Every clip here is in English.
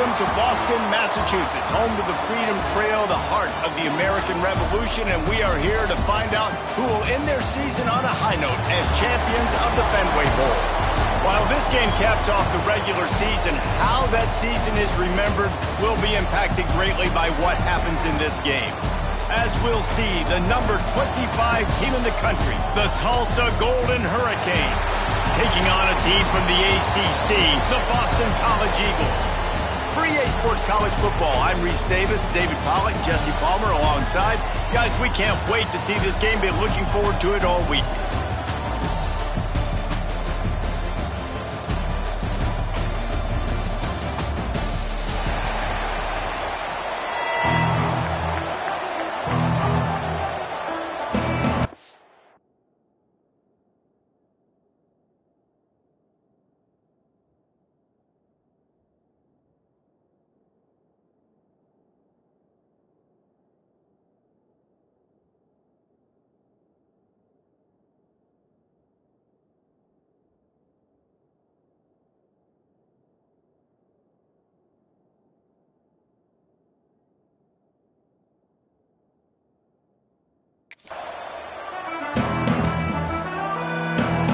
Welcome to Boston, Massachusetts, home to the Freedom Trail, the heart of the American Revolution, and we are here to find out who will end their season on a high note as champions of the Fenway Bowl. While this game caps off the regular season, how that season is remembered will be impacted greatly by what happens in this game. As we'll see, the number 25 team in the country, the Tulsa Golden Hurricane, taking on a team from the ACC, the Boston College Eagles. For EA Sports College Football, I'm Reese Davis, David Pollack, Jesse Palmer alongside. Guys, we can't wait to see this game. Been looking forward to it all week.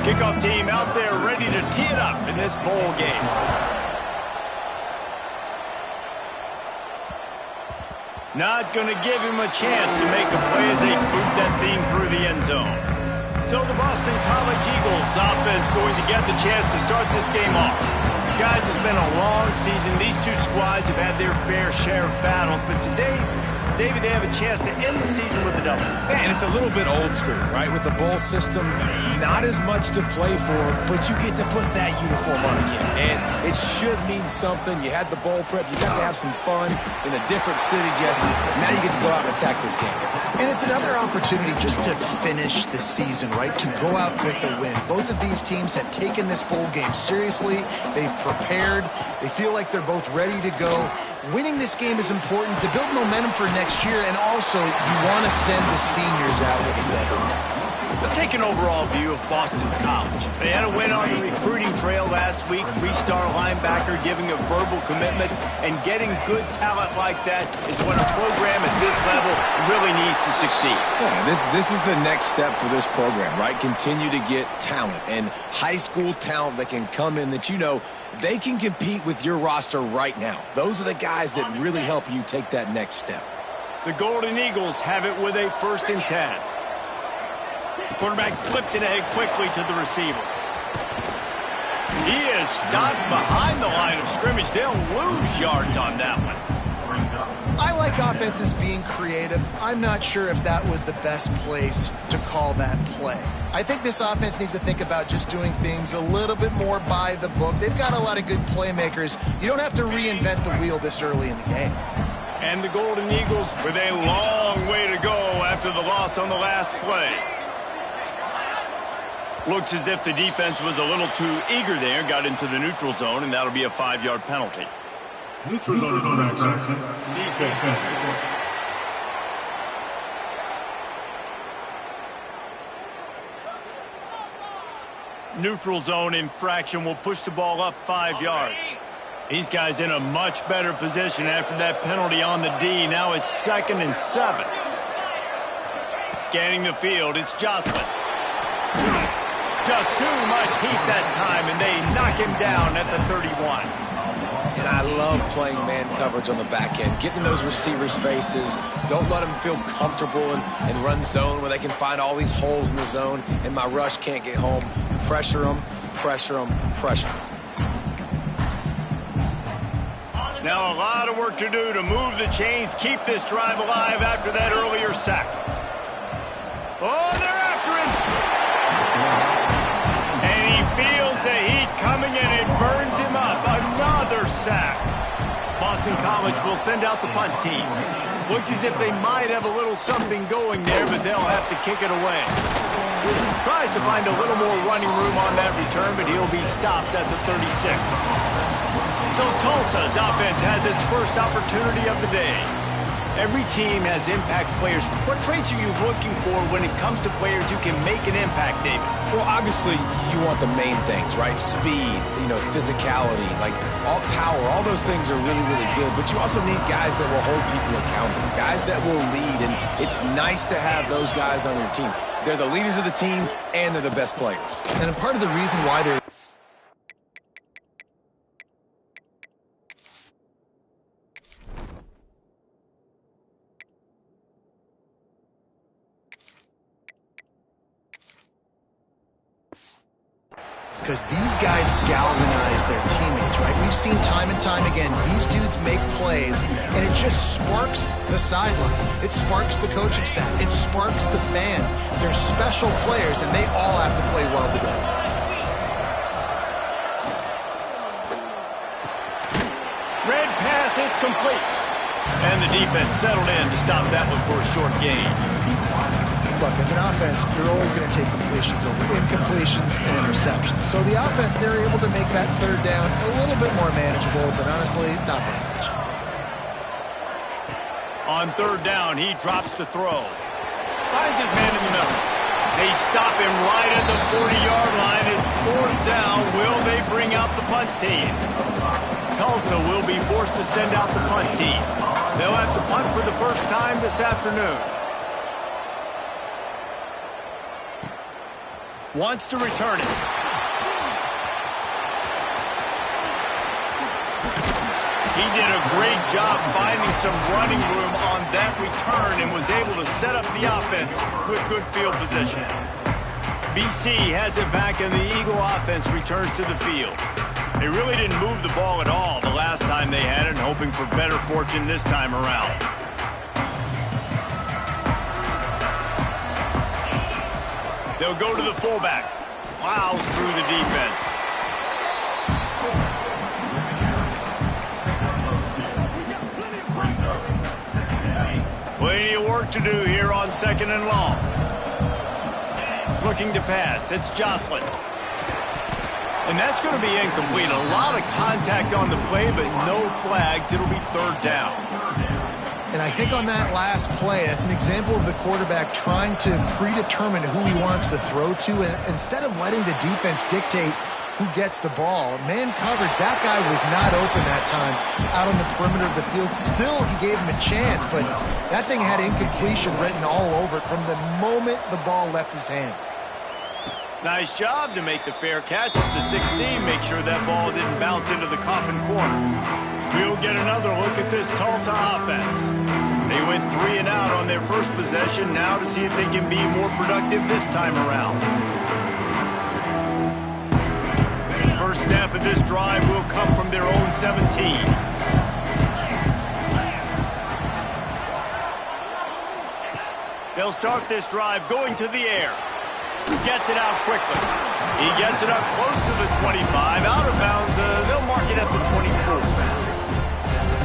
Kickoff team out there ready to tee it up in this bowl game. Not going to give him a chance to make a play as they boot that thing through the end zone. So the Boston College Eagles offense going to get the chance to start this game off. Guys, it's been a long season. These two squads have had their fair share of battles, but today, David, they have a chance to end the season with a double. And it's a little bit old school, right? With the bowl system, not as much to play for, but you get to put that uniform on again. And it should mean something. You had the bowl prep. You got to have some fun in a different city, Jesse. Now you get to go out and attack this game. And it's another opportunity just to finish the season, right? To go out with a win. Both of these teams have taken this bowl game seriously. They've prepared. They feel like they're both ready to go. Winning this game is important to build momentum for next year, and also you want to send the seniors out with a W. Let's take an overall view of Boston College. They had a win on the recruiting trail last week. Three-star linebacker giving a verbal commitment, and getting good talent like that is when a program at this level really needs to succeed. Yeah, this is the next step for this program, right? Continue to get talent and high school talent that can come in that you know they can compete with your roster right now. Those are the guys that really help you take that next step. The Golden Eagles have it with a 1st and 10. The quarterback flips it ahead quickly to the receiver. He is stopped behind the line of scrimmage. They'll lose yards on that one. I like offenses being creative. I'm not sure if that was the best place to call that play. I think this offense needs to think about just doing things a little bit more by the book. They've got a lot of good playmakers. You don't have to reinvent the wheel this early in the game. And the Golden Eagles with a long way to go after the loss on the last play. Looks as if the defense was a little too eager there, got into the neutral zone, and that'll be a 5-yard penalty. Neutral zone infraction. Defense. Neutral zone infraction will push the ball up 5 yards. These guys in a much better position after that penalty on the D. Now it's 2nd and 7. Scanning the field, it's Jocelyn. Just too much heat that time, and they knock him down at the 31. And I love playing man coverage on the back end, getting in those receivers' faces. Don't let them feel comfortable and run zone where they can find all these holes in the zone, and my rush can't get home. Pressure them, pressure them, pressure them. Now a lot of work to do to move the chains, keep this drive alive after that earlier sack. Oh, they're after him! And he feels the heat coming, and it burns him up. Another sack. Boston College will send out the punt team. Looks as if they might have a little something going there, but they'll have to kick it away. Tries to find a little more running room on that return, but he'll be stopped at the 36. So Tulsa's offense has its first opportunity of the day. Every team has impact players. What traits are you looking for when it comes to players who can make an impact, David? Well, obviously, you want the main things, right? Speed, physicality, like all power, all those things are really, really good. But you also need guys that will hold people accountable, guys that will lead. And it's nice to have those guys on your team. They're the leaders of the team, and they're the best players. And a part of the reason why they're because these guys galvanize their teammates, right? We've seen time and time again, these dudes make plays, and it just sparks the sideline. It sparks the coaching staff. It sparks the fans. They're special players, and they all have to play well together. Red pass, it's complete. And the defense settled in to stop that one for a short gain. Look, as an offense, you're always going to take completions over incompletions and interceptions. So the offense, they're able to make that third down a little bit more manageable, but honestly, not very much. On third down, he drops to throw. Finds his man in the middle. They stop him right at the 40-yard line. It's fourth down. Will they bring out the punt team? Tulsa will be forced to send out the punt team. They'll have to punt for the first time this afternoon. Wants to return it. He did a great job finding some running room on that return and was able to set up the offense with good field position. BC has it back and the Eagle offense returns to the field. They really didn't move the ball at all the last time they had it, hoping for better fortune this time around. They'll go to the fullback. Plows through the defense. Plenty of work to do here on second and long. Looking to pass. It's Jocelyn. And that's going to be incomplete. A lot of contact on the play, but no flags. It'll be third down. And I think on that last play, that's an example of the quarterback trying to predetermine who he wants to throw to, and instead of letting the defense dictate who gets the ball. Man coverage, that guy was not open that time out on the perimeter of the field. Still, he gave him a chance, but that thing had incompletion written all over it from the moment the ball left his hand. Nice job to make the fair catch of the 16. Make sure that ball didn't bounce into the coffin corner. We'll get another look at this Tulsa offense. They went 3 and out on their first possession. Now to see if they can be more productive this time around. First snap of this drive will come from their own 17. They'll start this drive going to the air. Gets it out quickly. He gets it up close to the 25. Out of bounds, they'll mark it at the 24.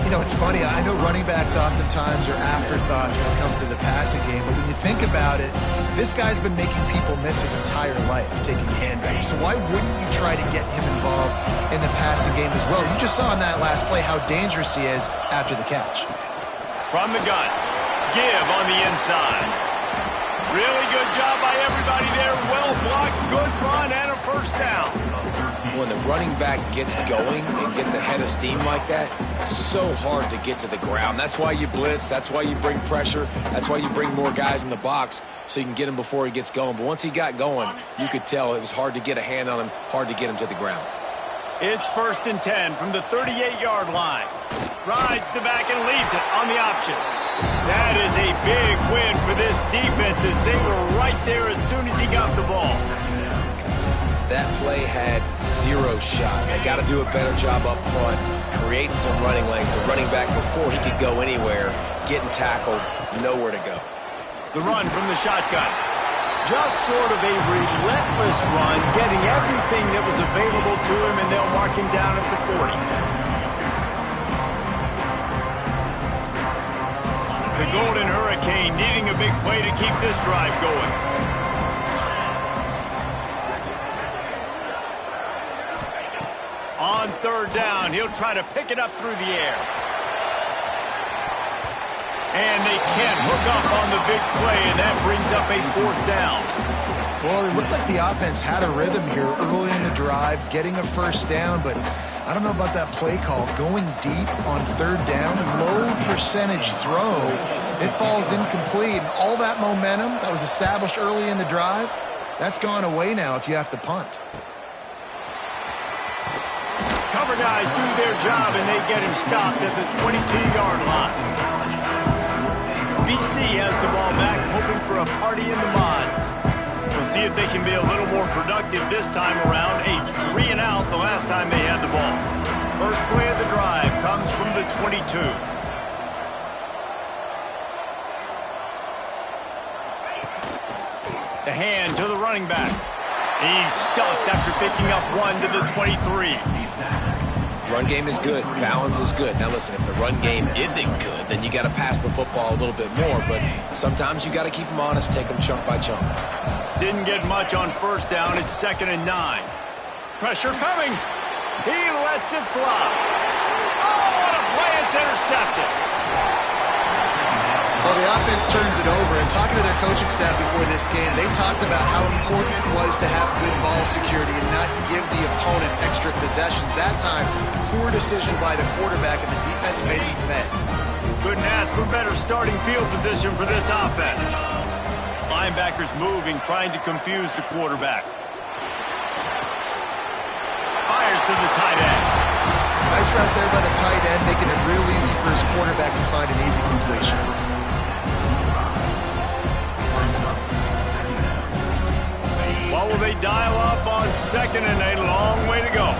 You know, it's funny. I know running backs oftentimes are afterthoughts when it comes to the passing game, but when you think about it, this guy's been making people miss his entire life taking handoffs. So why wouldn't you try to get him involved in the passing game as well? You just saw in that last play how dangerous he is after the catch. From the gun, give on the inside. Really good job by everybody there. Well blocked, good run, and a first down. When the running back gets going and gets ahead of steam like that, it's so hard to get to the ground. That's why you blitz. That's why you bring pressure. That's why you bring more guys in the box so you can get him before he gets going. But once he got going, you could tell it was hard to get a hand on him, hard to get him to the ground. It's 1st and 10 from the 38-yard line. Rides the back and leaves it on the option. That is a big win for this defense as they were right there as soon as he got the ball. That play had zero shot. They got to do a better job up front, creating some running lanes. The running back, before he could go anywhere, getting tackled, nowhere to go. The run from the shotgun. Just sort of a relentless run, getting everything that was available to him, and they'll mark him down at the 40. The Golden Hurricane needing a big play to keep this drive going. On 3rd down, he'll try to pick it up through the air. And they can't hook up on the big play, and that brings up a 4th down. Well, it looked like the offense had a rhythm here early in the drive, getting a 1st down, but I don't know about that play call. Going deep on 3rd down, low percentage throw, it falls incomplete, and all that momentum that was established early in the drive, that's gone away now if you have to punt. Cover guys do their job, and they get him stopped at the 22-yard line. BC has the ball back, hoping for a party in the mods. We'll see if they can be a little more productive this time around. A 3-and-out the last time they had the ball. First play of the drive comes from the 22. The hand to the running back. He's stuffed after picking up 1 to the 23. Run game is good. Balance is good. Now listen, if the run game isn't good, then you got to pass the football a little bit more. But sometimes you got to keep them honest, take them chunk by chunk. Didn't get much on 1st down. It's 2nd and 9. Pressure coming. He lets it fly. Oh, what a play. It's intercepted. Well, the offense turns it over, and talking to their coaching staff before this game, they talked about how important it was to have good ball security and not give the opponent extra possessions. That time, poor decision by the quarterback, and the defense made it pay. Couldn't ask for better starting field position for this offense. Linebackers moving, trying to confuse the quarterback. Fires to the tight end. Nice route there by the tight end, making it real easy for his quarterback to find an easy completion. What will they dial up on 2nd and a long way to go?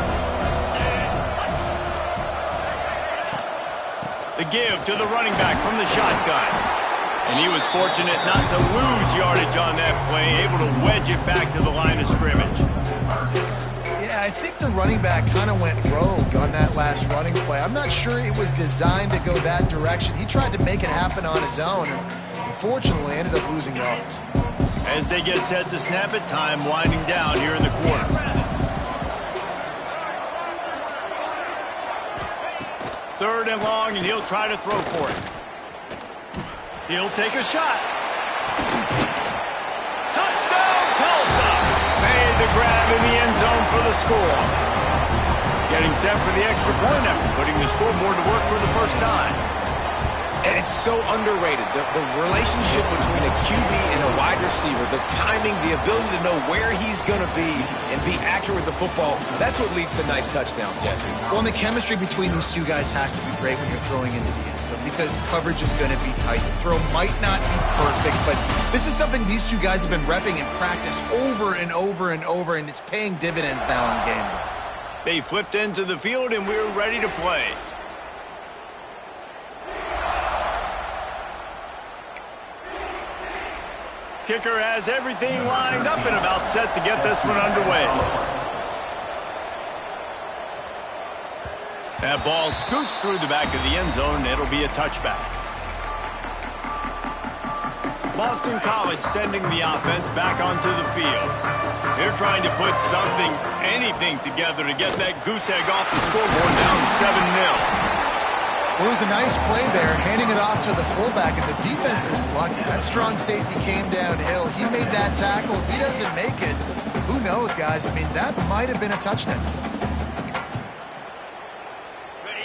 The give to the running back from the shotgun. And he was fortunate not to lose yardage on that play, able to wedge it back to the line of scrimmage. Yeah, I think the running back kind of went rogue on that last running play. I'm not sure it was designed to go that direction. He tried to make it happen on his own, and unfortunately ended up losing yards. As they get set to snap it, time winding down here in the quarter. Third and long, and he'll try to throw for it. He'll take a shot. Touchdown, Tulsa! Made the grab in the end zone for the score. Getting set for the extra point after putting the scoreboard to work for the first time. And it's so underrated. The relationship between a QB and a wide receiver, the timing, the ability to know where he's going to be and be accurate with the football, that's what leads to nice touchdowns, Jesse. Well, and the chemistry between these two guys has to be great when you're throwing into the end zone because coverage is going to be tight. The throw might not be perfect, but this is something these two guys have been repping in practice over and over and over, and it's paying dividends now on game day. They flipped into the field, and we're ready to play. Kicker has everything lined up and about set to get this one underway. That ball scoots through the back of the end zone, and it'll be a touchback. Boston College sending the offense back onto the field. They're trying to put something, anything together to get that goose egg off the scoreboard down 7-0. Well, it was a nice play there, handing it off to the fullback, and the defense is lucky. That strong safety came downhill. He made that tackle. If he doesn't make it, who knows, guys? I mean, that might have been a touchdown.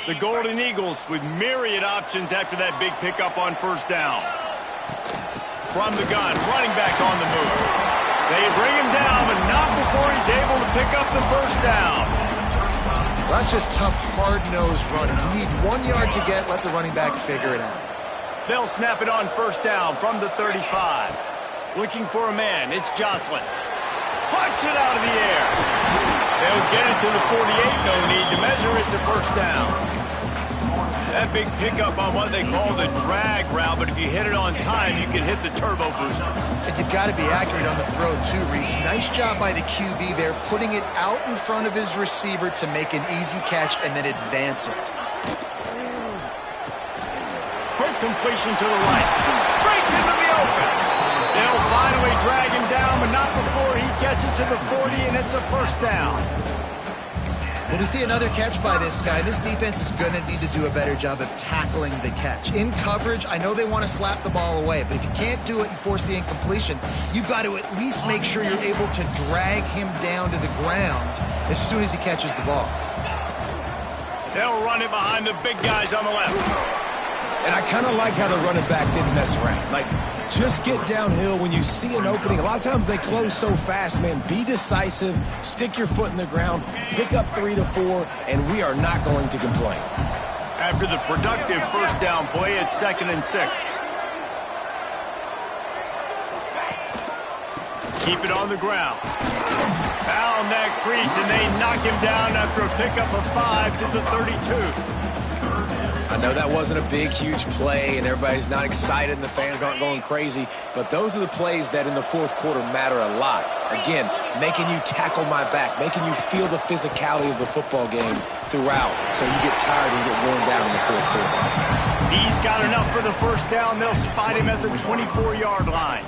The Golden Eagles with myriad options after that big pickup on 1st down. From the gun, running back on the move. They bring him down, but not before he's able to pick up the 1st down. Well, that's just tough, hard-nosed running. You need 1 yard to get, let the running back figure it out. They'll snap it on 1st down from the 35. Looking for a man, it's Jocelyn. Punts it out of the air. They'll get it to the 48, no need to measure it to 1st down. That big pickup on what they call the drag route, but if you hit it on time, you can hit the turbo booster. And you've got to be accurate on the throw, too, Reese. Nice job by the QB there, putting it out in front of his receiver to make an easy catch and then advance it. Quick completion to the right. Breaks into the open. They'll finally drag him down, but not before he gets it to the 40, and it's a 1st down. Well, we see another catch by this guy. This defense is going to need to do a better job of tackling the catch. In coverage, I know they want to slap the ball away, but if you can't do it and force the incompletion, you've got to at least make sure you're able to drag him down to the ground as soon as he catches the ball. They'll run it behind the big guys on the left. And I kind of like how the running back didn't mess around. Like, just get downhill when you see an opening. A lot of times they close so fast, man. Be decisive, stick your foot in the ground, pick up 3 to 4, and we are not going to complain. After the productive first down play, it's 2nd and 6. Keep it on the ground. Found that crease, and they knock him down after a pickup of 5 to the 32. I know that wasn't a big, huge play, and everybody's not excited, and the fans aren't going crazy, but those are the plays that in the fourth quarter matter a lot. Again, making you tackle my back, making you feel the physicality of the football game throughout, so you get tired and get worn down in the fourth quarter. He's got enough for the first down. They'll spot him at the 24-yard line.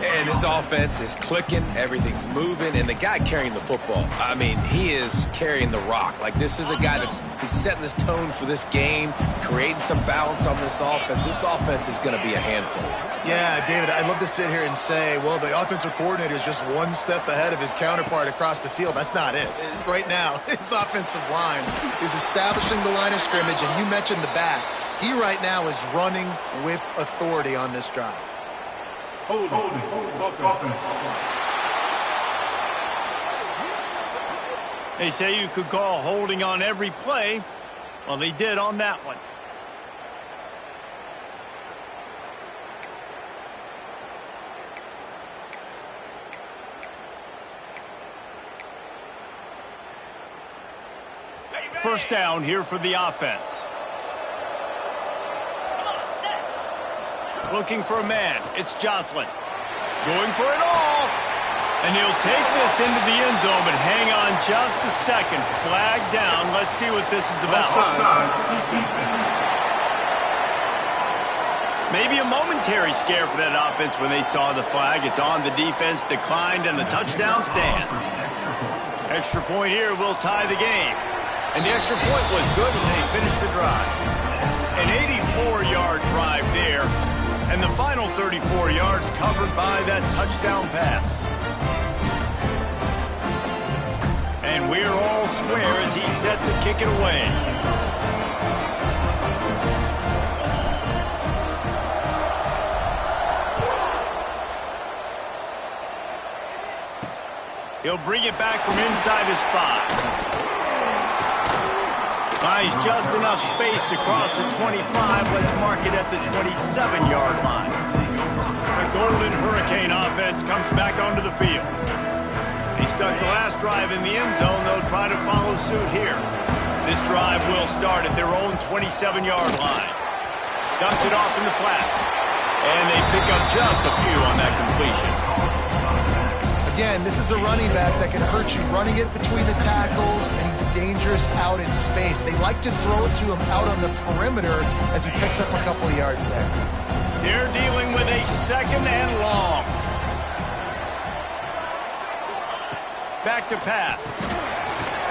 And this offense is clicking, everything's moving, and the guy carrying the football, I mean, he is carrying the rock. Like, this is a guy he's setting this tone for this game, creating some balance on this offense. This offense is going to be a handful. Yeah, David, I'd love to sit here and say, well, the offensive coordinator is just one step ahead of his counterpart across the field. That's not it. Right now, his offensive line is establishing the line of scrimmage, and you mentioned the back. He right now is running with authority on this drive. They say you could call holding on every play. Well, they did on that one. First down here for the offense. Looking for a man. It's Jocelyn. Going for it all. And he'll take this into the end zone, but hang on just a second. Flag down. Let's see what this is about. Maybe a momentary scare for that offense when they saw the flag. It's on. The defense declined, and the touchdown stands. Extra point here will tie the game. And the extra point was good as they finished the drive. An 84-yard drive there. And the final 34 yards covered by that touchdown pass. And we're all square as he's set to kick it away. He'll bring it back from inside his 5. Finds just enough space to cross the 25. Let's mark it at the 27-yard line. The Golden Hurricane offense comes back onto the field. They stuck the last drive in the end zone. They'll try to follow suit here. This drive will start at their own 27-yard line. Dumps it off in the flats. And they pick up just a few on that completion. Again, this is a running back that can hurt you running it between the tackles, and he's dangerous out in space. They like to throw it to him out on the perimeter as he picks up a couple of yards there. They're dealing with a 2nd and long. Back to pass.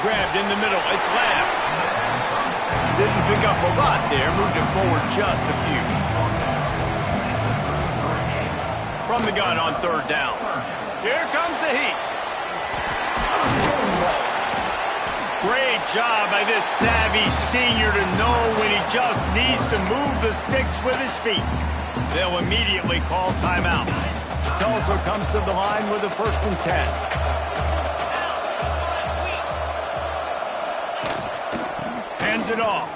Grabbed in the middle. It's Lamb. Didn't pick up a lot there. Moved him forward just a few. From the gun on 3rd down. Here comes the heat. Great job by this savvy senior to know when he just needs to move the sticks with his feet. They'll immediately call timeout. Tulsa comes to the line with a 1st and 10. Hands it off.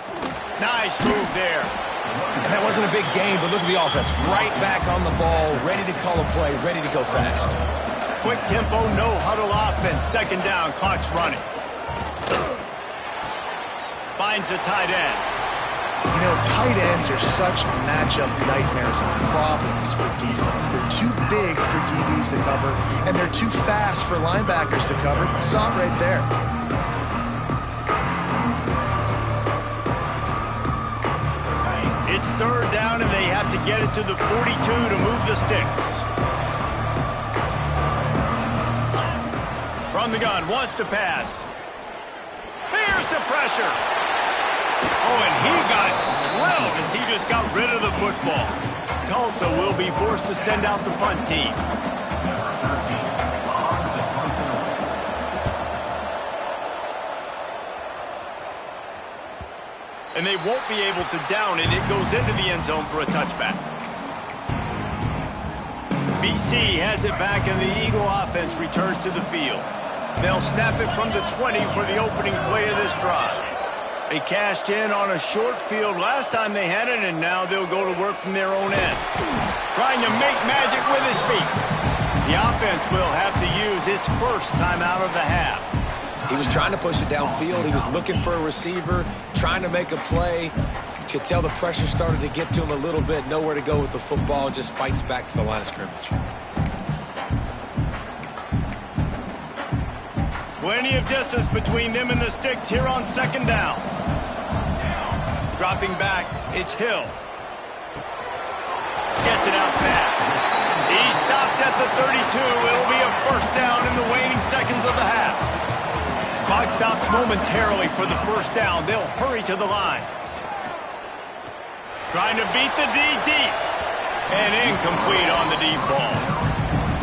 Nice move there. And that wasn't a big game, but look at the offense. Right back on the ball, ready to call a play, ready to go fast. Quick tempo, no huddle offense. 2nd down, clock's running. Finds a tight end. You know, tight ends are such matchup nightmares and problems for defense. They're too big for DBs to cover, and they're too fast for linebackers to cover. You saw it right there. It's 3rd down, and they have to get it to the 42 to move the sticks. From the gun, wants to pass. applies the pressure. Oh, and he got drilled as he just got rid of the football. Tulsa will be forced to send out the punt team. And they won't be able to down it. It goes into the end zone for a touchback. BC has it back, and the Eagle offense returns to the field. They'll snap it from the 20 for the opening play of this drive. They cashed in on a short field last time they had it, and now they'll go to work from their own end. Trying to make magic with his feet. The offense will have to use its first timeout of the half. He was trying to push it downfield. He was looking for a receiver, trying to make a play. You could tell the pressure started to get to him a little bit. Nowhere to go with the football, just fights back to the line of scrimmage. Plenty of distance between them and the sticks here on second down. Dropping back, it's Hill. Gets it out fast. He stopped at the 32. It'll be a first down in the waning seconds of the half. Clock stops momentarily for the first down. They'll hurry to the line. Trying to beat the D deep. And incomplete on the deep ball.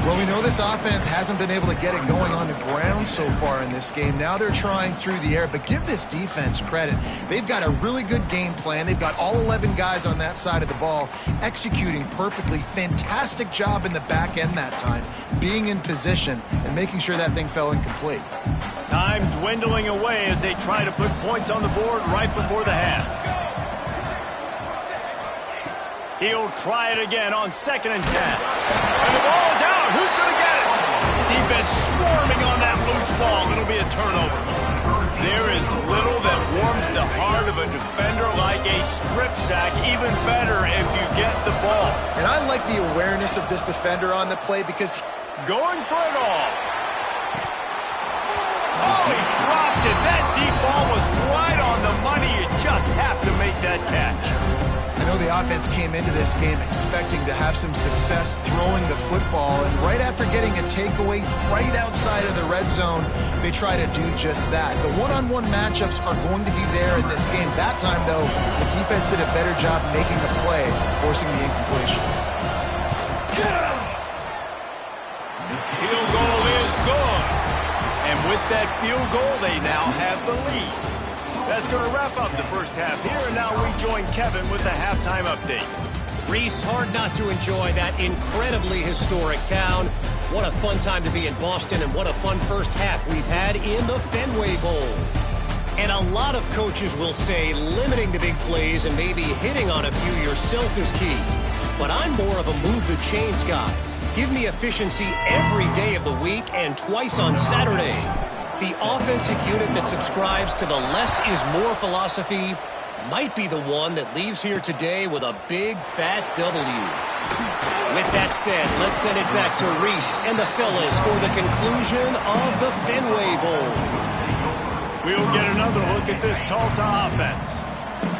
Well, we know this offense hasn't been able to get it going on the ground so far in this game. Now they're trying through the air, but give this defense credit. They've got a really good game plan. They've got all 11 guys on that side of the ball executing perfectly. Fantastic job in the back end that time, being in position and making sure that thing fell incomplete. Time dwindling away as they try to put points on the board right before the half. He'll try it again on 2nd and 10. And the ball is out. Who's going to get it? Defense swarming on that loose ball. It'll be a turnover. There is little that warms the heart of a defender like a strip sack. Even better if you get the ball. And I like the awareness of this defender on the play because going for it all. Oh, he dropped it. That deep ball was right on the money. You just have to make that catch. I know the offense came into this game expecting to have some success throwing the football, and right after getting a takeaway right outside of the red zone, they try to do just that. The one-on-one matchups are going to be there in this game. That time, though, the defense did a better job making the play, forcing the incompletion. Field goal is good. And with that field goal, they now have the lead. That's going to wrap up the first half here, and now we join Kevin with the halftime update. Reese, hard not to enjoy that incredibly historic town. What a fun time to be in Boston, and what a fun first half we've had in the Fenway Bowl. And a lot of coaches will say limiting the big plays and maybe hitting on a few yourself is key. But I'm more of a move the chains guy. Give me efficiency every day of the week and twice on Saturday. The offensive unit that subscribes to the less is more philosophy might be the one that leaves here today with a big fat W. With that said, let's send it back to Reese and the fellas for the conclusion of the Fenway Bowl. We'll get another look at this Tulsa offense.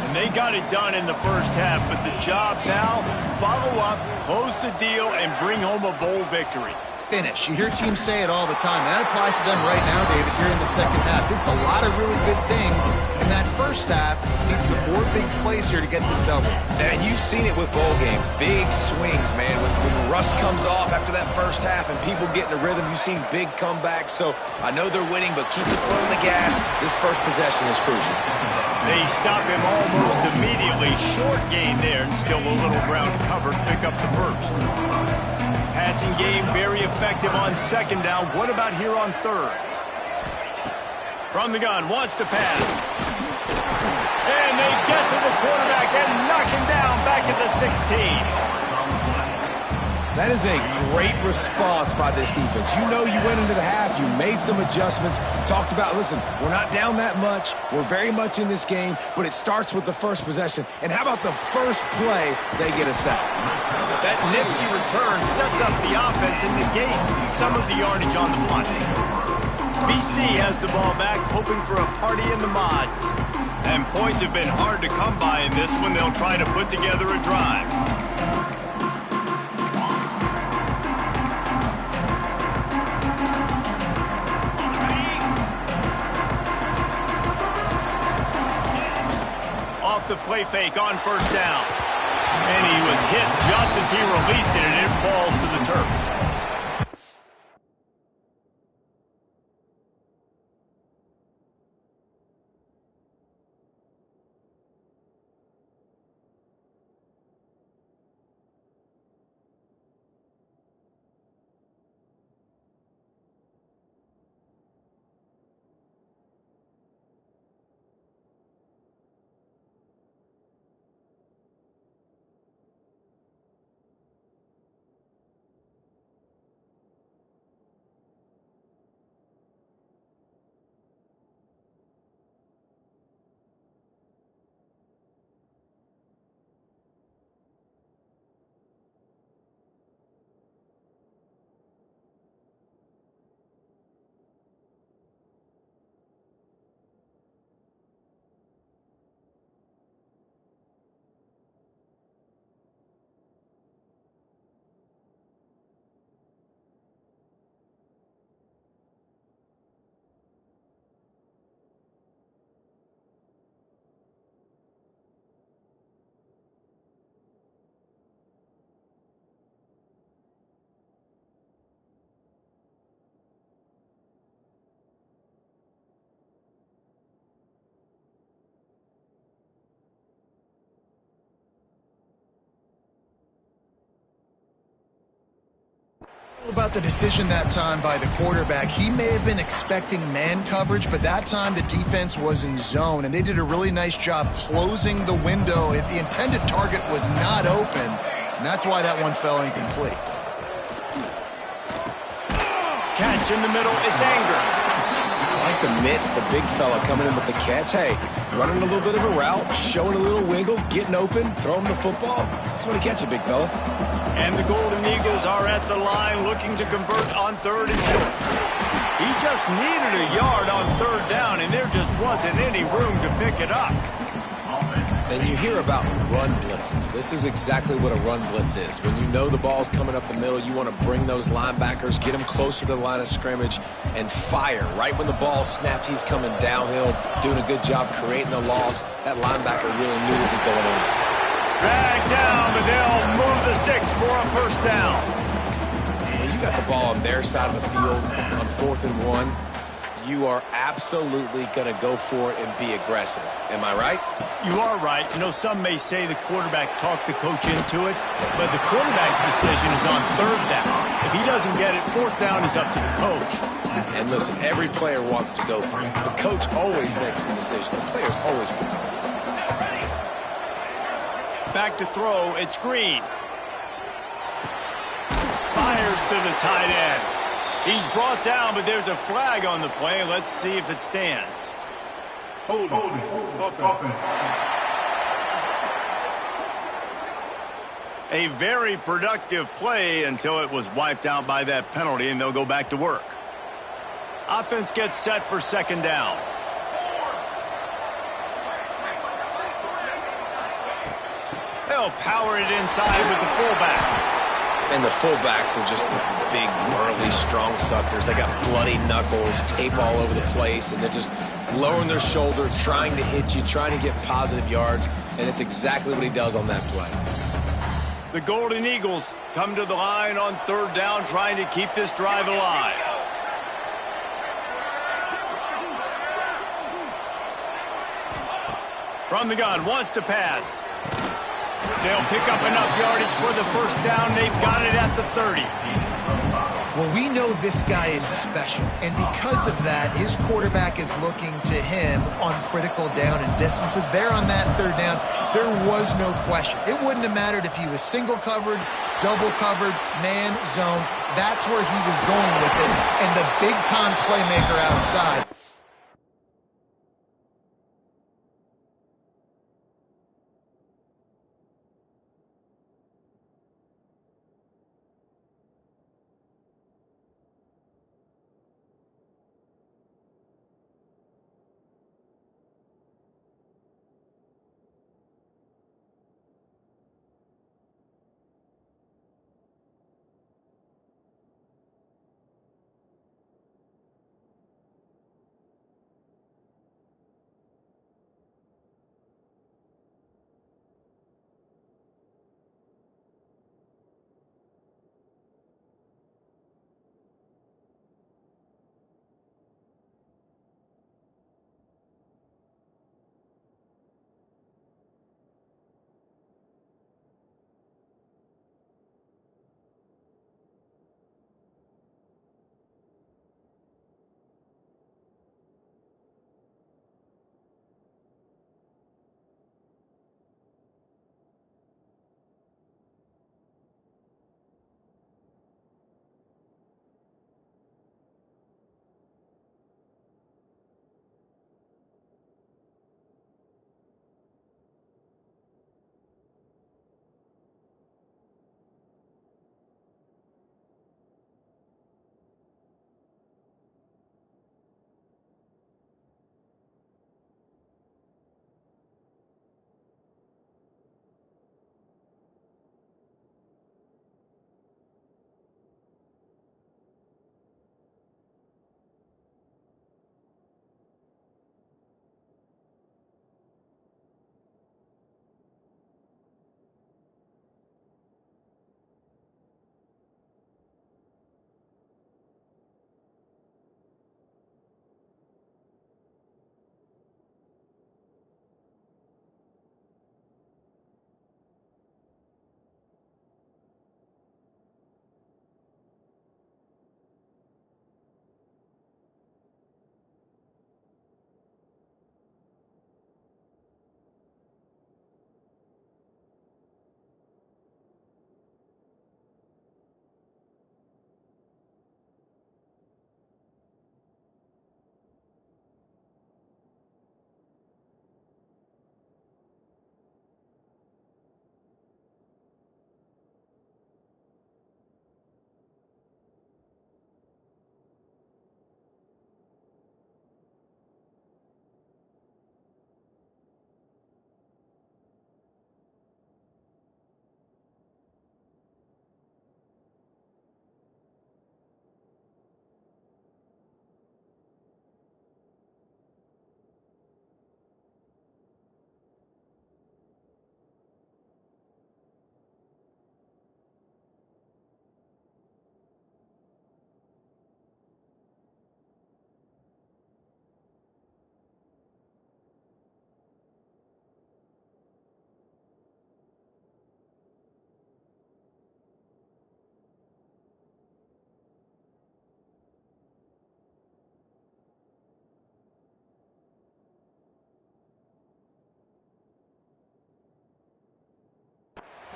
And they got it done in the first half, but the job now, follow up, close the deal, and bring home a bowl victory. Finish. You hear teams say it all the time. That applies to them right now, David, here in the second half. It's a lot of really good things. In that first half, needs some more big plays here to get this double. And you've seen it with bowl games. Big swings, man. When the rust comes off after that first half and people get in a rhythm, you've seen big comebacks. So I know they're winning, but keep your foot on the gas. This first possession is crucial. They stop him almost immediately. Short gain there, and still a little ground to cover to pick up the first. Passing game very effective on second down. What about here on third? From the gun, wants to pass. And they get to the quarterback and knock him down back at the 16. That is a great response by this defense. You know you went into the half, you made some adjustments, talked about, listen, we're not down that much, we're very much in this game, but it starts with the first possession. And how about the first play, they get a sack? That nifty return sets up the offense and negates some of the yardage on the punt. BC has the ball back, hoping for a party in the mods. And points have been hard to come by in this one. They'll try to put together a drive. off the play fake on first down. And he was hit just as he released it, and it falls to the turf. About the decision that time by the quarterback. He may have been expecting man coverage, but that time the defense was in zone, and they did a really nice job closing the window. The intended target was not open, and that's why that one fell incomplete. Catch in the middle, it's Anger. I like the mitts, the big fella coming in with the catch. Hey, running a little bit of a route, showing a little wiggle, getting open, throwing the football. Somebody catch it, big fella. And the Golden Eagles are at the line looking to convert on 3rd and short. He just needed a yard on 3rd down, and there just wasn't any room to pick it up. And you hear about run blitzes. This is exactly what a run blitz is. When you know the ball's coming up the middle, you want to bring those linebackers, get them closer to the line of scrimmage, and fire. Right when the ball snapped, he's coming downhill, doing a good job creating the loss. That linebacker really knew what was going on. Drag down, but they'll move the sticks for a first down. When you got the ball on their side of the field on 4th and 1, you are absolutely going to go for it and be aggressive. Am I right? You are right. You know, some may say the quarterback talked the coach into it, but the quarterback's decision is on 3rd down. If he doesn't get it, 4th down is up to the coach. And listen, every player wants to go for it. The coach always makes the decision. The players always want to go for it. Back to throw, it's Green. Fires to the tight end. He's brought down, but there's a flag on the play. Let's see if it stands. Holding. Offense. A very productive play until it was wiped out by that penalty, and they'll go back to work. Offense gets set for 2nd down. They'll power it inside with the fullback. And the fullbacks are just the big, burly, strong suckers. They got bloody knuckles, tape all over the place, and they're just lowering their shoulder, trying to hit you, trying to get positive yards, and it's exactly what he does on that play. The Golden Eagles come to the line on 3rd down, trying to keep this drive alive. From the gun, wants to pass. They'll pick up enough yardage for the first down. They've got it at the 30. Well, we know this guy is special, and because of that, his quarterback is looking to him on critical down and distances. There on that 3rd down, there was no question. It wouldn't have mattered if he was single covered, double covered, man, zone. That's where he was going with it, and the big-time playmaker outside.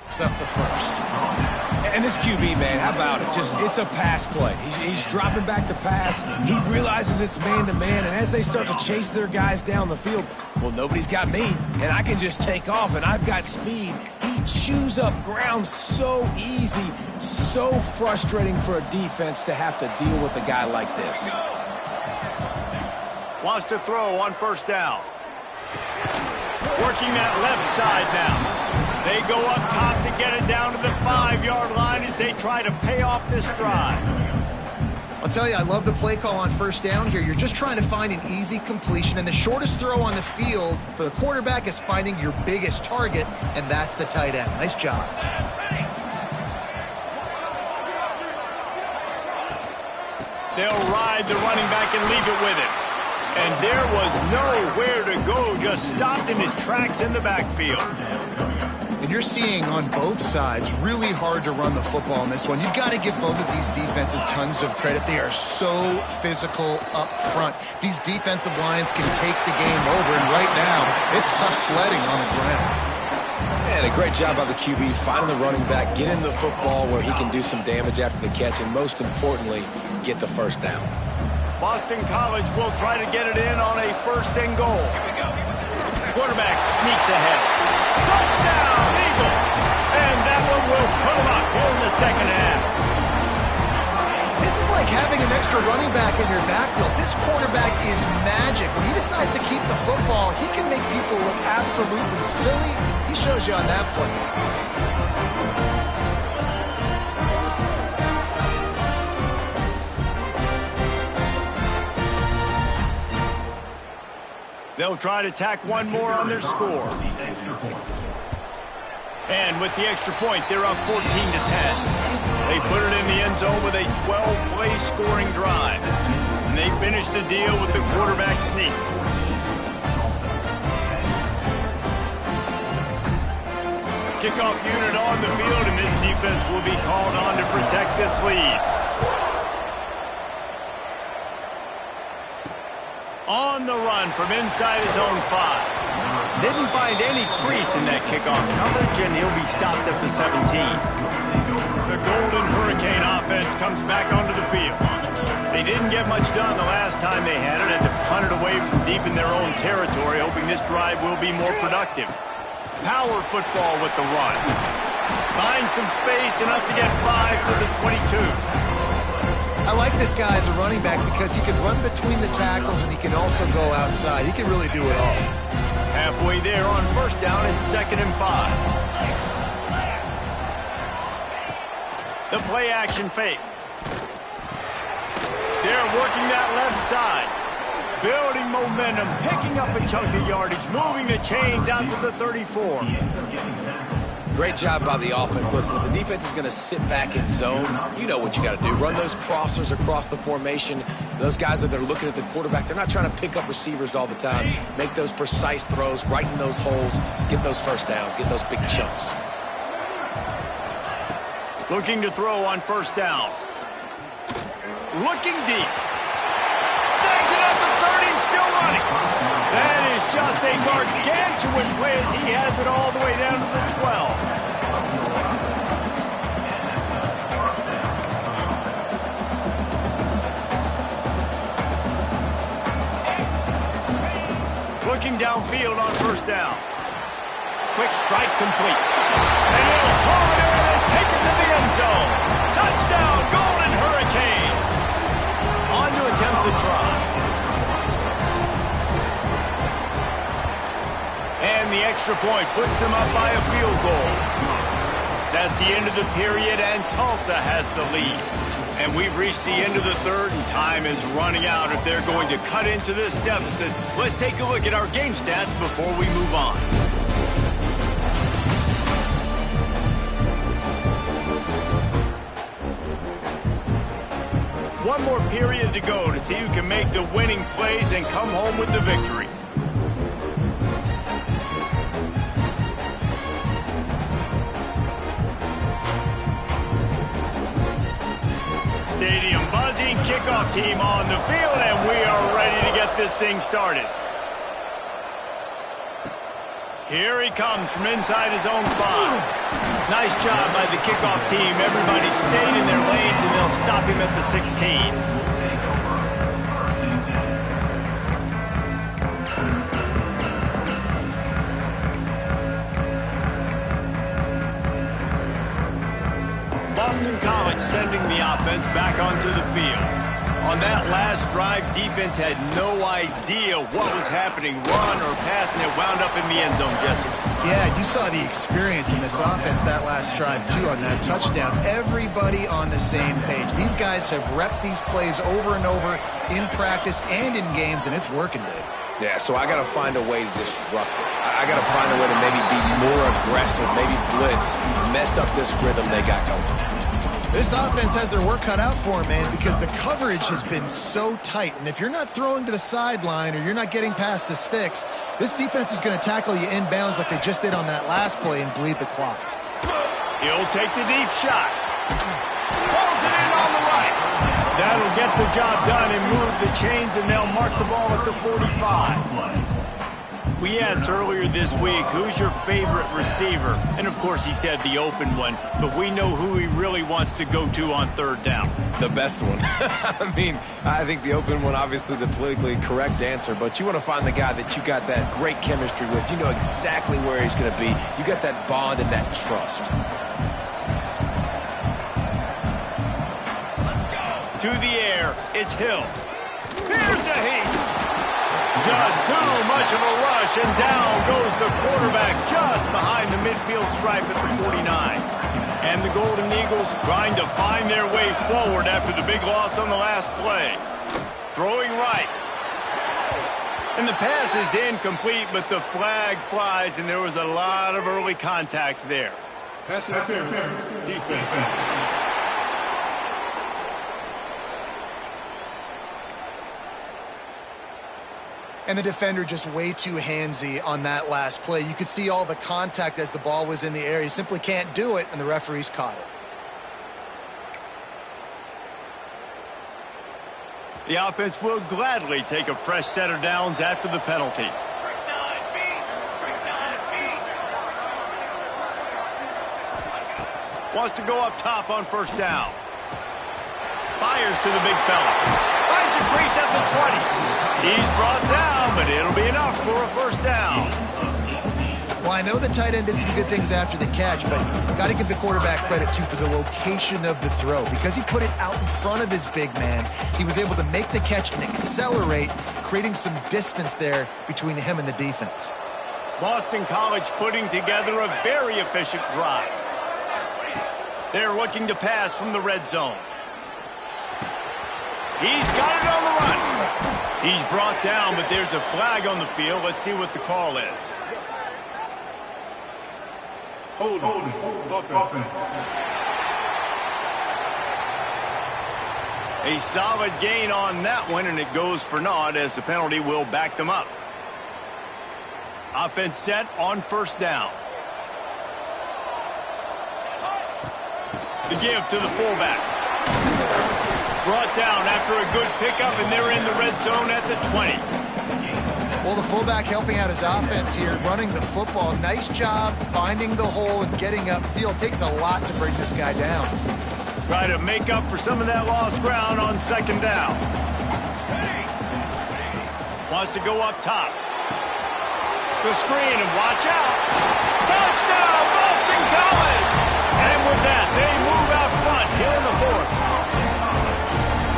picks up the first. And this QB, man, how about it? It's a pass play. He's dropping back to pass. He realizes it's man-to-man, and as they start to chase their guys down the field, well, nobody's got me, and I can just take off, and I've got speed. He chews up ground so easy, so frustrating for a defense to have to deal with a guy like this. Wants to throw on first down. Working that left side now. They go up top to get it down to the 5-yard line as they try to pay off this drive. I'll tell you, I love the play call on first down here. You're just trying to find an easy completion, and the shortest throw on the field for the quarterback is finding your biggest target, and that's the tight end. Nice job. They'll ride the running back and leave it with him. And there was nowhere to go, just stopped in his tracks in the backfield. And you're seeing on both sides, really hard to run the football in this one. You've got to give both of these defenses tons of credit. They are so physical up front. These defensive lines can take the game over, and right now, it's tough sledding on the ground. And a great job by the QB, finding the running back, getting the football where he can do some damage after the catch, and most importantly, get the first down. Boston College will try to get it in on a first and goal. Quarterback sneaks ahead. Touchdown, Eagles! And that one will put them up here in the second half. This is like having an extra running back in your backfield. This quarterback is magic. When he decides to keep the football, he can make people look absolutely silly. He shows you on that play. They'll try to tack one more on their score. And with the extra point, they're up 14-10. They put it in the end zone with a 12-play scoring drive. And they finish the deal with the quarterback sneak. Kickoff unit on the field, and this defense will be called on to protect this lead. On the run from inside his own 5. Didn't find any crease in that kickoff coverage, and he'll be stopped at the 17. The Golden Hurricane offense comes back onto the field. They didn't get much done the last time they had it, and to punt it away from deep in their own territory, hoping this drive will be more productive. Power football with the run. Finds some space, enough to get 5 to the 22. I like this guy as a running back because he can run between the tackles and he can also go outside. He can really do it all. Halfway there on first down and 2nd and 5. The play action fake. They're working that left side. Building momentum, picking up a chunk of yardage, moving the chains out to the 34. Great job by the offense. Listen, if the defense is going to sit back in zone, you know what you got to do. Run those crossers across the formation. Those guys that are looking at the quarterback, they're not trying to pick up receivers all the time. Make those precise throws, right in those holes, get those first downs, get those big chunks. Looking to throw on first down. Looking deep. Snags it up the 30, still running. That is just a gargantuan play as he has it all the way down to the 12. Looking downfield on first down. Quick strike complete. And he'll haul it in and take it to the end zone. Touchdown, Golden Hurricane. On to attempt the try. And the extra point puts them up by a field goal. That's the end of the period, and Tulsa has the lead. And we've reached the end of the third, and time is running out if they're going to cut into this deficit. Let's take a look at our game stats before we move on. One more period to go to see who can make the winning plays and come home with the victory. Stadium buzzing, kickoff team on the field, and we are ready to get this thing started. Here he comes from inside his own 5. Nice job by the kickoff team. Everybody stayed in their lanes, and they'll stop him at the 16. Boston College sending the offense back onto the field. On that last drive, defense had no idea what was happening, run or pass, and it wound up in the end zone, Jesse. Yeah, you saw the experience in this offense that last drive, too, on that touchdown. Everybody on the same page. These guys have repped these plays over and over in practice and in games, and it's working, Dave. Yeah, so I got to find a way to disrupt it. I got to find a way to maybe be more aggressive, maybe blitz, mess up this rhythm they got going. This offense has their work cut out for them, man, because the coverage has been so tight. And if you're not throwing to the sideline or you're not getting past the sticks, this defense is going to tackle you inbounds like they just did on that last play and bleed the clock. He'll take the deep shot. Pulls it in on the right. That'll get the job done and move the chains, and they'll mark the ball at the 45. We asked earlier this week, who's your favorite receiver? And, of course, he said the open one, but we know who he really wants to go to on third down. The best one. I mean, I think the open one, obviously the politically correct answer, but you want to find the guy that you got that great chemistry with. You know exactly where he's going to be. You got that bond and that trust. To the air, it's Hill. Here's a heat. Just too much of a rush, and down goes the quarterback just behind the midfield stripe at the 49. And the Golden Eagles trying to find their way forward after the big loss on the last play. Throwing right. And the pass is incomplete, but the flag flies, and there was a lot of early contact there. Pass interference, defense. And the defender just way too handsy on that last play. You could see all the contact as the ball was in the air. He simply can't do it, and the referees caught it. The offense will gladly take a fresh set of downs after the penalty. Wants to go up top on first down. Fires to the big fella. Finds a crease at the 20. He's brought down, but it'll be enough for a first down. Well, I know the tight end did some good things after the catch, but got to give the quarterback credit, too, for the location of the throw. Because he put it out in front of his big man, he was able to make the catch and accelerate, creating some distance there between him and the defense. Boston College putting together a very efficient drive. They're looking to pass from the red zone. He's got it on the run. He's brought down, but there's a flag on the field. Let's see what the call is. Hold offense. A solid gain on that one, and it goes for naught as the penalty will back them up. Offense set on first down. The give to the fullback. Brought down after a good pickup, and they're in the red zone at the 20. Well, the fullback helping out his offense here, running the football. Nice job finding the hole and getting upfield. Takes a lot to bring this guy down. Try to make up for some of that lost ground on second down. Wants to go up top. The screen, and watch out. Touchdown, Boston College! And with that, they move out front here in the fourth.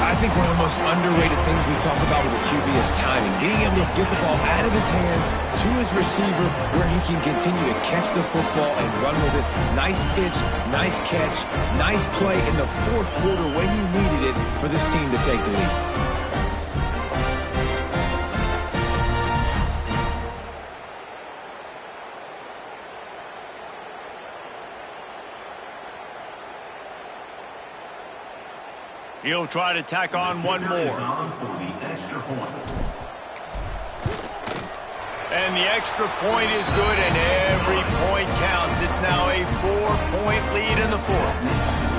I think one of the most underrated things we talk about with the QB is timing. Being able to get the ball out of his hands to his receiver where he can continue to catch the football and run with it. Nice pitch, nice catch, nice play in the fourth quarter when you needed it for this team to take the lead. He'll try to tack on one more. And the extra point is good, and every point counts. It's now a 4-point lead in the fourth.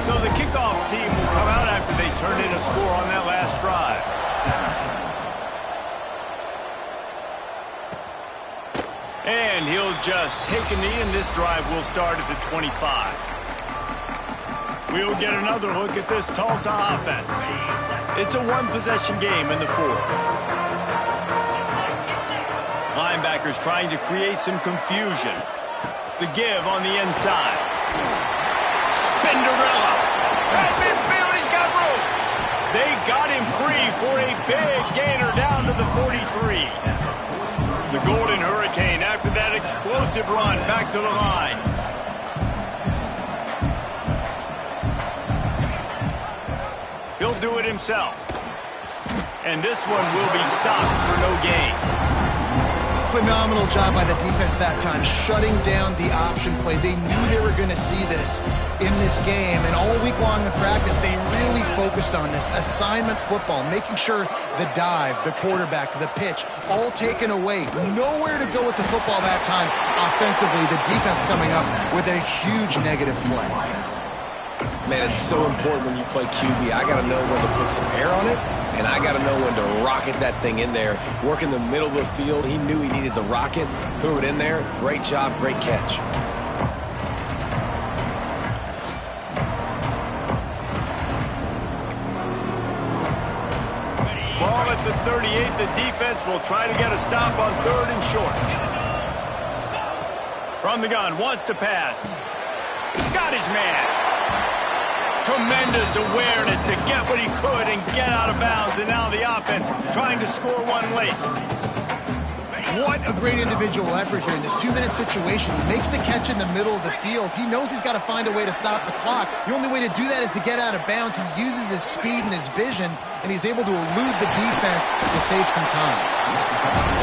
So the kickoff team will come out after they turn in a score on that last drive. And he'll just take a knee, and this drive will start at the 25. We'll get another look at this Tulsa offense. It's a one-possession game in the fourth. Linebackers trying to create some confusion. The give on the inside. Spinderella. Right midfield, he's got room. They got him free for a big gainer down to the 43. The Golden Hurricane after that explosive run back to the line. He'll do it himself. And this one will be stopped for no gain. Phenomenal job by the defense that time, shutting down the option play. They knew they were going to see this in this game, and all week long in practice, they really focused on this assignment football, making sure the dive, the quarterback, the pitch, all taken away. Nowhere to go with the football that time offensively. The defense coming up with a huge negative play. Man, it's so important when you play QB. I got to know when to put some air on it, and I got to know when to rocket that thing in there. Work in the middle of the field. He knew he needed the rocket. Threw it in there. Great job. Great catch. Ball at the 38. The defense will try to get a stop on 3rd and short. From the gun, wants to pass. Got his man. Tremendous awareness to get what he could and get out of bounds. And now the offense trying to score one late. What a great individual effort here in this 2-minute situation. He makes the catch in the middle of the field. He knows he's got to find a way to stop the clock. The only way to do that is to get out of bounds. He uses his speed and his vision, and he's able to elude the defense to save some time.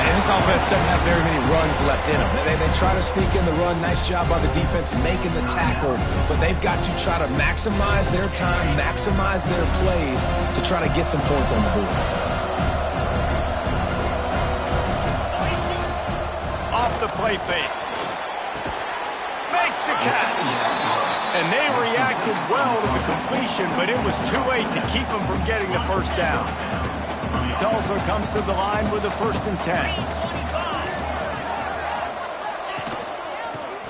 And this offense doesn't have very many runs left in them. They try to sneak in the run. Nice job by the defense making the tackle, but they've got to try to maximize their time, maximize their plays to try to get some points on the board. The play fake. Makes the catch. And they reacted well to the completion, but it was too late to keep them from getting the first down. Tulsa comes to the line with a 1st and 10.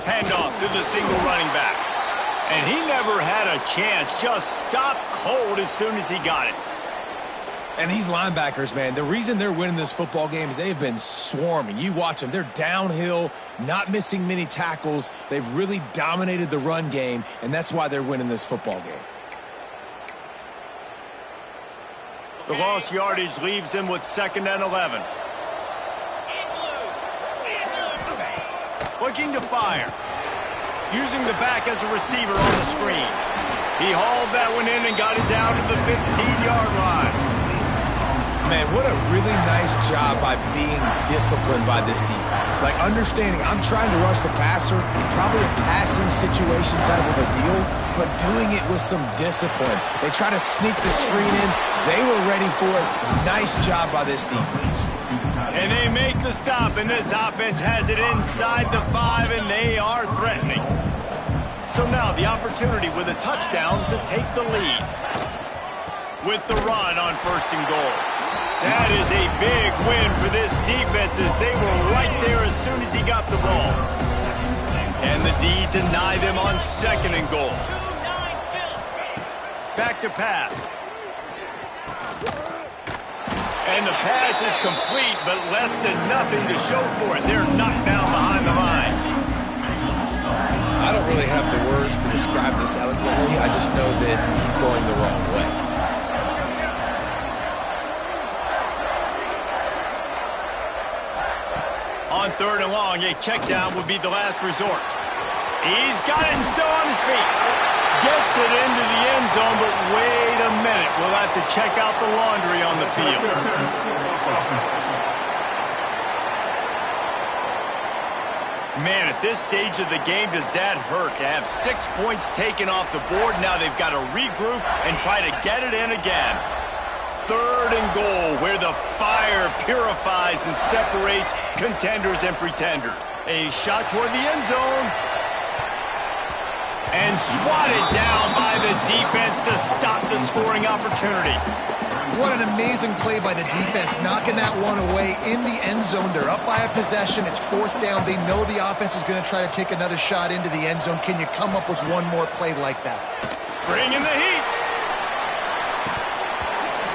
Handoff to the single running back. And he never had a chance. Just stopped cold as soon as he got it. And these linebackers, man, the reason they're winning this football game is they've been swarming. You watch them. They're downhill, not missing many tackles. They've really dominated the run game, and that's why they're winning this football game. The lost yardage leaves them with 2nd and 11. Looking to fire. Using the back as a receiver on the screen. He hauled that one in and got it down to the 15-yard line. Man, what a really nice job by being disciplined by this defense. Like, understanding I'm trying to rush the passer, probably a passing situation type of a deal, but doing it with some discipline. They try to sneak the screen in. They were ready for it. Nice job by this defense. And they make the stop, and this offense has it inside the 5, and they are threatening. So now the opportunity with a touchdown to take the lead. With the run on 1st and goal. That is a big win for this defense as they were right there as soon as he got the ball. And the D deny them on 2nd and goal. Back to pass. And the pass is complete, but less than nothing to show for it. They're knocked down behind the line. I don't really have the words to describe this eloquently. I just know that he's going the wrong way. On 3rd and long, a check down would be the last resort. He's got it and still on his feet. Gets it into the end zone, but wait a minute. We'll have to check out the laundry on the field. Man, at this stage of the game, does that hurt to have 6 points taken off the board? Now they've got to regroup and try to get it in again. 3rd and goal, where the fire purifies and separates contenders and pretenders. A shot toward the end zone. And swatted down by the defense to stop the scoring opportunity. What an amazing play by the defense, knocking that one away in the end zone. They're up by a possession. It's 4th down. They know the offense is going to try to take another shot into the end zone. Can you come up with one more play like that? Bring in the heat.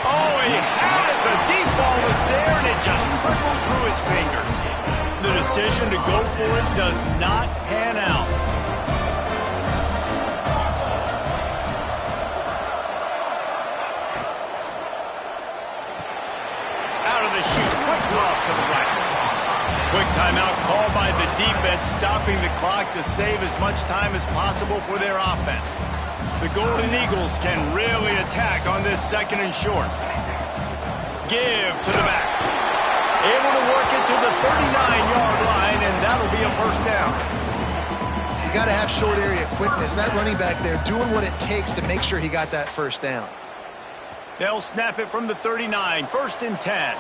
Oh, he had it. The deep ball was there, and it just trickled through his fingers. The decision to go for it does not pan out. The shoot, quick toss to the right. Quick timeout called by the defense, stopping the clock to save as much time as possible for their offense. The Golden Eagles can really attack on this 2nd and short. Give to the back. Able to work it to the 39-yard line, and that'll be a 1st down. You got to have short area quickness. That running back there doing what it takes to make sure he got that 1st down. They'll snap it from the 39, 1st and 10.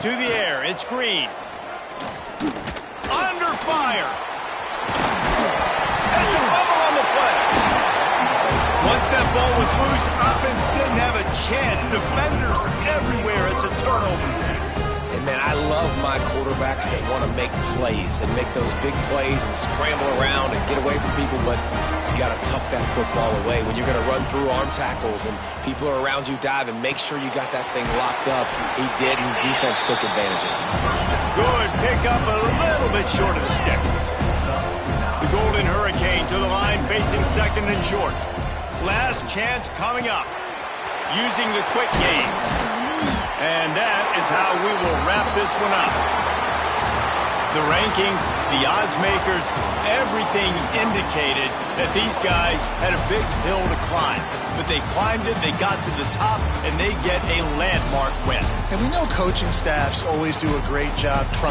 To the air, it's Green. Under fire. It's a fumble on the play. Once that ball was loose, offense didn't have a chance. Defenders everywhere. It's a turnover. And, man, I love my quarterbacks that want to make plays and make those big plays and scramble around and get away from people, but you got to tuck that football away. When you're going to run through arm tackles and people are around you diving, make sure you got that thing locked up. He did, and defense took advantage of it. Good pick up, a little bit short of the sticks. The Golden Hurricane to the line, facing 2nd and short. Last chance coming up. Using the quick game. And that is how we will wrap this one up. The rankings, the odds makers, everything indicated that these guys had a big hill to climb. But they climbed it, they got to the top, and they get a landmark win. And we know coaching staffs always do a great job trying